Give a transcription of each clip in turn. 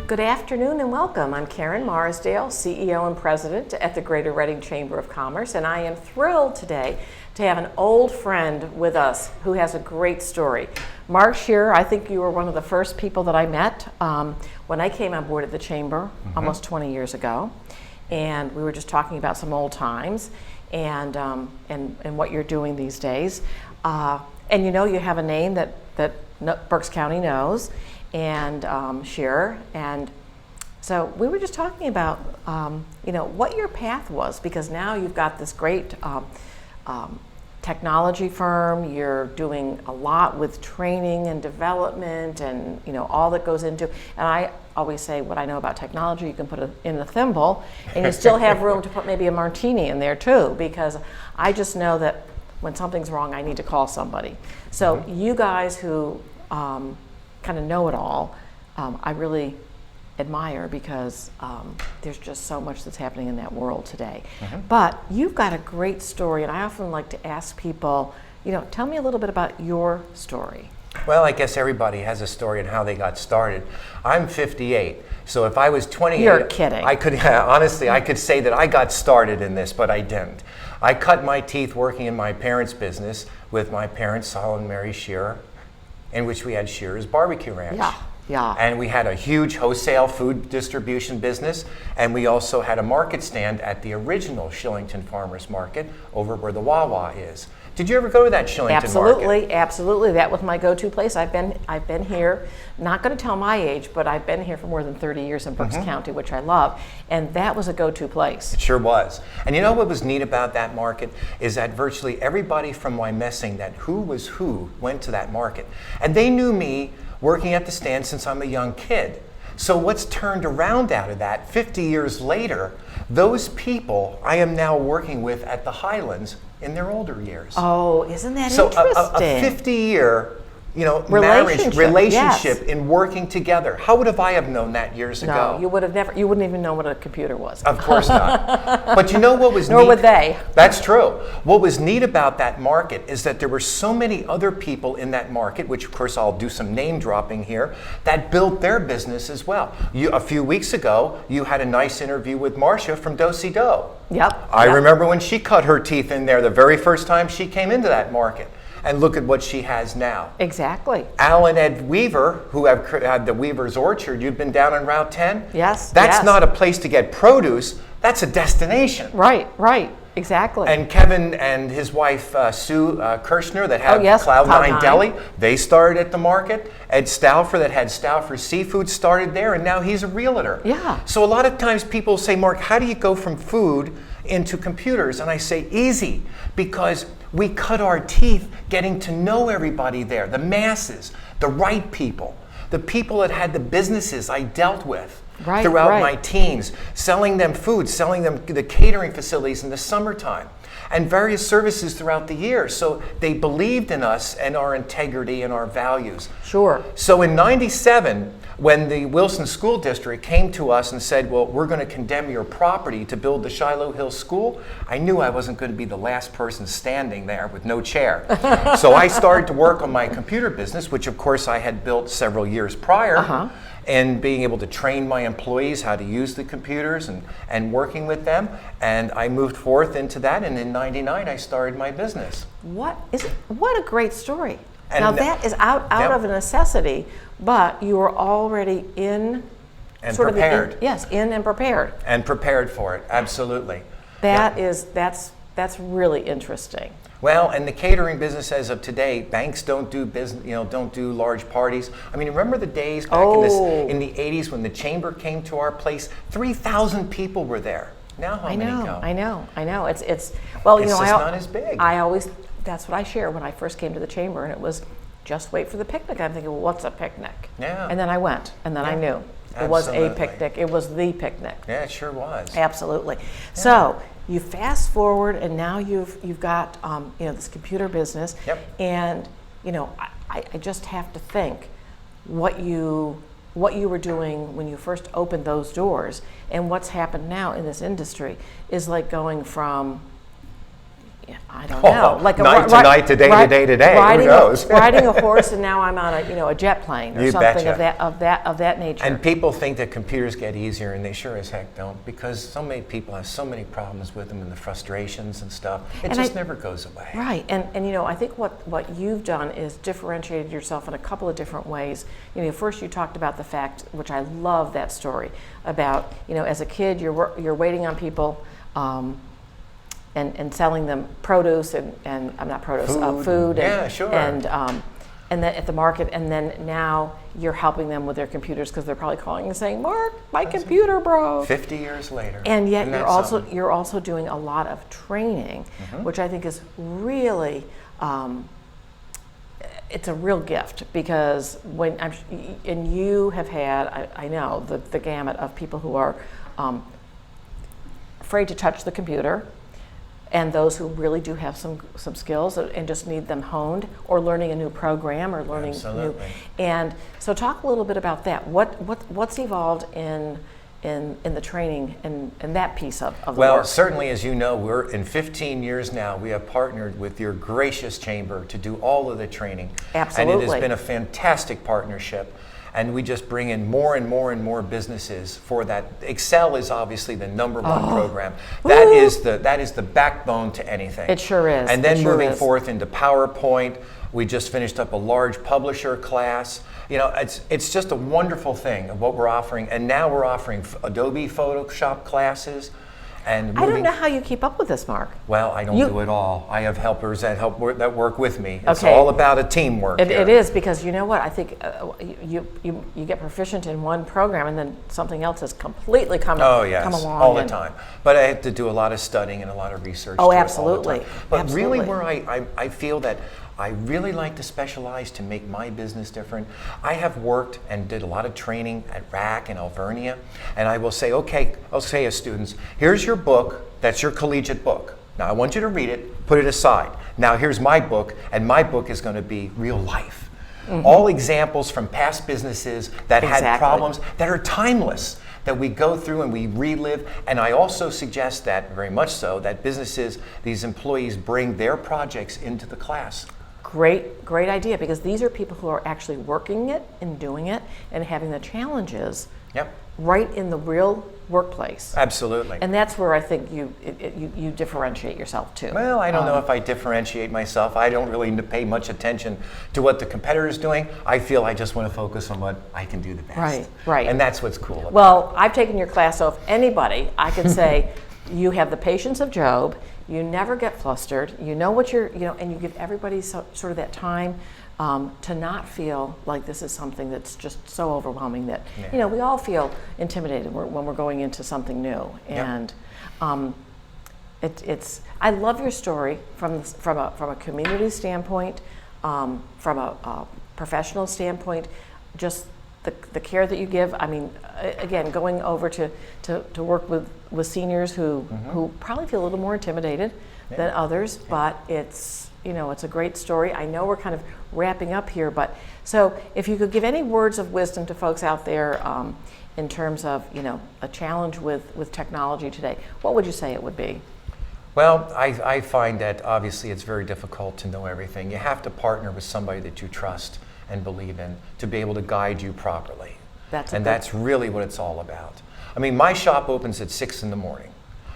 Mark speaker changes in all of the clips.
Speaker 1: Good afternoon and welcome. I'm Karen Marsdale, CEO and President at the Greater Reading Chamber of Commerce, and I am thrilled today to have an old friend with us who has a great story. Mark Shearer, I think you were one of the first people that I met when I came on board at the Chamber almost 20 years ago, and we were just talking about some old times and what you're doing these days. And you know, you have a name that Berks County knows, and Shearer, and so we were just talking about what your path was, because now you've got this great technology firm. You're doing a lot with training and development, and all that goes into. And I always say, what I know about technology, you can put it in a thimble, and you still have room to put maybe a martini in there too, because I just know that when something's wrong, I need to call somebody. So you guys who kind of know it all, I really admire, because there's just so much that's happening in that world today. But you've got a great story, and I often like to ask people, tell me a little bit about your story.
Speaker 2: Well, I guess everybody has a story on how they got started. I'm 58, so if I was 28,
Speaker 1: you're kidding.
Speaker 2: I could honestly, I could say that I got started in this, but I didn't. I cut my teeth working in my parents' business with my parents, Sol and Mary Shearer, in which we had Shearer's Barbecue Ranch.
Speaker 1: Yeah.
Speaker 2: And we had a huge wholesale food distribution business, and we also had a market stand at the original Shillington Farmers Market over where the Wawa is. Did you ever go to that Shillington Market?
Speaker 1: Absolutely. That was my go-to place. I've been here, not going to tell my age, but I've been here for more than 30 years in Berks County, which I love, and that was a go-to place.
Speaker 2: It sure was. And you know what was neat about that market is that virtually everybody from Wyomissing, that who was who, went to that market. And they knew me working at the stand since I'm a young kid. So what's turned around out of that, 50 years later, those people I am now working with at the Highlands in their older years.
Speaker 1: Oh, isn't that
Speaker 2: so
Speaker 1: interesting?
Speaker 2: So a 50-year relationship in working together. How would I have known that years ago?
Speaker 1: No, you would have never. You wouldn't even know what a computer was.
Speaker 2: Of course not. But you know what was neat?
Speaker 1: Nor would they.
Speaker 2: That's true. What was neat about that market is that there were so many other people in that market, which of course I'll do some name dropping here, that built their business as well. A few weeks ago, you had a nice interview with Marcia from Do-Si-Do.
Speaker 1: Yep.
Speaker 2: I remember when she cut her teeth in there the very first time she came into that market. And look at what she has now.
Speaker 1: Exactly.
Speaker 2: Al and Ed Weaver, who have had the Weaver's Orchard, you've been down on Route 10?
Speaker 1: Yes.
Speaker 2: That's not a place to get produce, that's a destination.
Speaker 1: Right, exactly.
Speaker 2: And Kevin and his wife, Sue Kirshner, that have Cloud9 Deli, they started at the market. Ed Stauffer, that had Stauffer Seafood, started there, and now he's a realtor.
Speaker 1: Yeah.
Speaker 2: So a lot of times people say, Mark, how do you go from food into computers? And I say, easy, because we cut our teeth getting to know everybody there, the masses, the right people, the people that had the businesses I dealt with throughout my teens, selling them food, selling them the catering facilities in the summertime, and various services throughout the year. So they believed in us and our integrity and our values.
Speaker 1: Sure.
Speaker 2: So in '97, when the Wilson School District came to us and said, well, we're going to condemn your property to build the Shiloh Hill School, I knew I wasn't going to be the last person standing there with no chair. So I started to work on my computer business, which of course I had built several years prior, and being able to train my employees how to use the computers and working with them. And I moved forth into that, and in '99 I started my business.
Speaker 1: What a great story.
Speaker 2: And
Speaker 1: now that is out of a necessity, but you were already in
Speaker 2: and
Speaker 1: sort
Speaker 2: prepared.
Speaker 1: of in and prepared.
Speaker 2: And prepared for it, absolutely.
Speaker 1: That's really interesting.
Speaker 2: Well, and the catering business as of today, banks don't do business, don't do large parties. I mean, remember the days back in the 80s when the chamber came to our place? 3,000 people were there. Now how many go?
Speaker 1: I know. It's
Speaker 2: just not as big.
Speaker 1: That's what I share when I first came to the chamber, and it was just wait for the picnic. I'm thinking, well, what's a picnic?
Speaker 2: Yeah.
Speaker 1: And then I went, and then I knew. It was a picnic. It was the picnic.
Speaker 2: Yeah, it sure was.
Speaker 1: Absolutely. Yeah. So you fast forward, and now you've got this computer business.
Speaker 2: Yep.
Speaker 1: And I just have to think what you were doing when you first opened those doors, and what's happened now in this industry is like going from I don't know.
Speaker 2: Like night to night, today to day to day. Who knows?
Speaker 1: Riding a horse, and now I'm on a jet plane or something
Speaker 2: betcha.
Speaker 1: of that nature.
Speaker 2: And people think that computers get easier, and they sure as heck don't, because so many people have so many problems with them and the frustrations and stuff. It just never goes away.
Speaker 1: Right. And I think what you've done is differentiated yourself in a couple of different ways. First you talked about the fact, which I love that story, about as a kid you're waiting on people. And selling them produce and I'm not produce, food.
Speaker 2: Yeah, sure.
Speaker 1: And then at the market, and then now you're helping them with their computers because they're probably calling and saying, "Mark, my computer broke."
Speaker 2: 50 years later.
Speaker 1: And yet you're also doing a lot of training, which I think is really it's a real gift, because and you have had I know the gamut of people who are afraid to touch the computer, and those who really do have some skills and just need them honed, or learning a new program, or learning
Speaker 2: Absolutely.
Speaker 1: And so talk a little bit about that. What's evolved in the training and that piece of the work?
Speaker 2: Well, certainly, as you know, we're in 15 years now, we have partnered with your gracious chamber to do all of the training.
Speaker 1: Absolutely.
Speaker 2: And it has been a fantastic partnership. And we just bring in more and more and more businesses for that. Excel is obviously the #1 program. That is the backbone to anything.
Speaker 1: It sure is.
Speaker 2: And then moving forth into PowerPoint, we just finished up a large publisher class. It's just a wonderful thing of what we're offering. And now we're offering Adobe Photoshop classes. And
Speaker 1: I don't know how you keep up with this, Mark.
Speaker 2: Well, I don't do it all. I have helpers that work with me. It's
Speaker 1: Okay.
Speaker 2: all about a teamwork.
Speaker 1: It is, because you know what? I think you get proficient in one program, and then something else has completely come along.
Speaker 2: All the time. But I have to do a lot of studying and a lot of research.
Speaker 1: Oh,
Speaker 2: to it
Speaker 1: absolutely.
Speaker 2: all the time. But
Speaker 1: Absolutely.
Speaker 2: really, where I feel that I really like to specialize to make my business different. I have worked and did a lot of training at RAC and Alvernia, and I will say, okay, I'll say as students, here's your book, that's your collegiate book. Now I want you to read it, put it aside. Now here's my book, and my book is going to be real life. All examples from past businesses that had problems that are timeless, that we go through and we relive. And I also suggest that, very much so, that businesses, these employees, bring their projects into the class.
Speaker 1: Great idea, because these are people who are actually working it and doing it and having the challenges right in the real workplace.
Speaker 2: Absolutely.
Speaker 1: And that's where I think you differentiate yourself too.
Speaker 2: Well, I don't know if I differentiate myself. I don't really pay much attention to what the competitor is doing. I feel I just want to focus on what I can do the best.
Speaker 1: Right.
Speaker 2: And that's what's cool about it.
Speaker 1: Well, I've taken your class, so if anybody, I can say, you have the patience of Job. You never get flustered. You know what and you give everybody sort of that time to not feel like this is something that's just so overwhelming that we all feel intimidated when we're going into something new. And I love your story from a community standpoint, from a professional standpoint, just the care that you give. I mean, again, going over to work with seniors who probably feel a little more intimidated than others, but it's a great story. I know we're kind of wrapping up here, but so if you could give any words of wisdom to folks out there in terms of a challenge with technology today, what would you say it would be?
Speaker 2: Well, I find that obviously it's very difficult to know everything. You have to partner with somebody that you trust and believe in to be able to guide you properly. That's really what it's all about. I mean, my shop opens at 6 in the morning.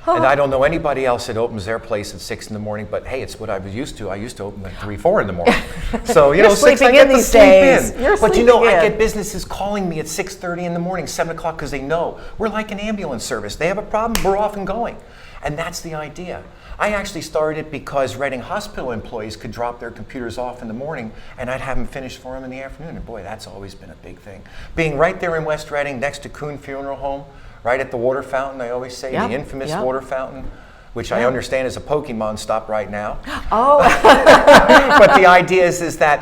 Speaker 2: And I don't know anybody else that opens their place at 6 in the morning, but hey, it's what I was used to. I used to open at 3, 4 in the morning. So,
Speaker 1: You're
Speaker 2: 6, I
Speaker 1: sleeping
Speaker 2: get
Speaker 1: in
Speaker 2: to
Speaker 1: these
Speaker 2: sleep
Speaker 1: days.
Speaker 2: in.
Speaker 1: You're
Speaker 2: But
Speaker 1: sleeping
Speaker 2: I
Speaker 1: in.
Speaker 2: get businesses calling me at 6:30 in the morning, 7 o'clock, because they know we're like an ambulance service. They have a problem, we're off and going. And that's the idea. I actually started it because Reading Hospital employees could drop their computers off in the morning, and I'd have them finished for them in the afternoon. And boy, that's always been a big thing. Being right there in West Reading, next to Kuhn Funeral Home, right at the water fountain, I always say, the infamous water fountain, which I understand is a Pokemon stop right now.
Speaker 1: Oh.
Speaker 2: But the idea is that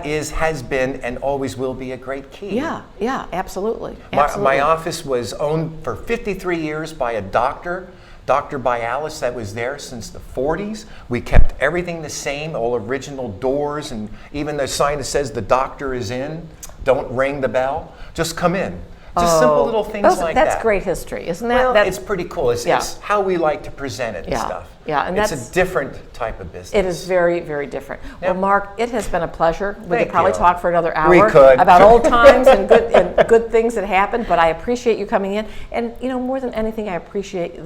Speaker 2: has been, and always will be a great key.
Speaker 1: Yeah, absolutely.
Speaker 2: My office was owned for 53 years by a Dr. Bialis that was there since the 40s. We kept everything the same, all original doors, and even the sign that says the doctor is in, don't ring the bell, just come in. Just simple little things like that.
Speaker 1: That's great history, isn't that?
Speaker 2: Well,
Speaker 1: That's,
Speaker 2: it's pretty cool. It's how we like to present it and stuff.
Speaker 1: Yeah, and
Speaker 2: it's a different type of business.
Speaker 1: It is very, very different. Well, Mark, it has been a pleasure. We
Speaker 2: Thank
Speaker 1: could probably
Speaker 2: you.
Speaker 1: talk for another hour
Speaker 2: We could.
Speaker 1: about old times and good things that happened, but I appreciate you coming in. And more than anything, I appreciate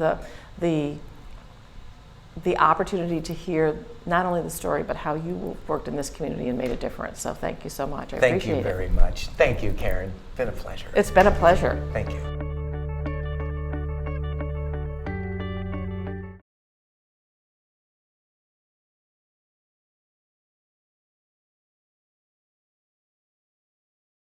Speaker 1: the opportunity to hear not only the story, but how you worked in this community and made a difference. So thank you so much. I appreciate it.
Speaker 2: Thank you very much. Thank you, Karen. It's been a pleasure.
Speaker 1: It's been a pleasure.
Speaker 2: Thank you.